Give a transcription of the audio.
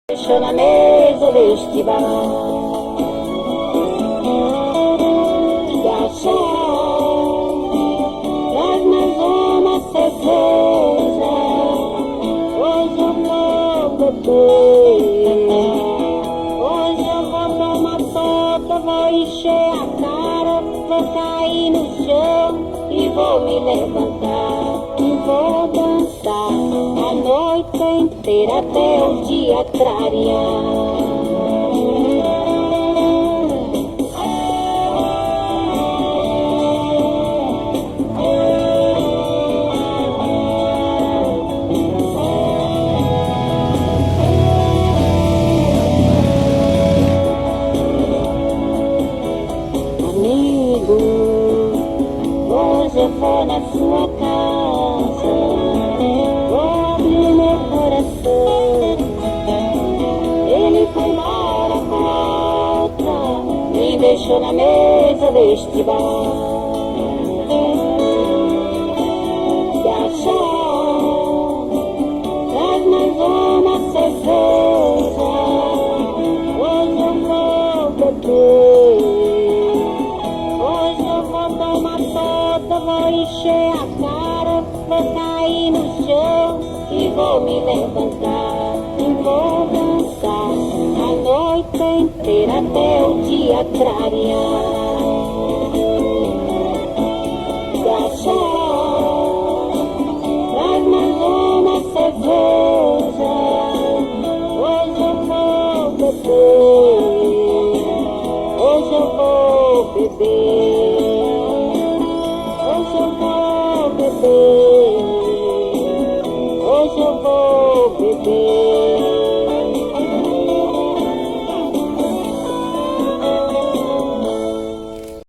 Deixou na mesa deste bar garçom, traz mais uma cerveja. Hoje eu vou beber, hoje eu vou tomar toda, vou encher a cara, vou cair no chão e vou me levantar e vou dançar a noite inteira até o dia clarear. Amigo, hoje eu vou na sua casa, vou abrir meu coração. Ele foi embora com outra, me deixou na mesa deste bar. Garçom, traz mais uma cerveja. Hoje eu vou beber, hoje eu vou tomar toda, vou encher a cara, vou cair no chão e vou me levantar e vou dançar a noite inteira até o dia clarear.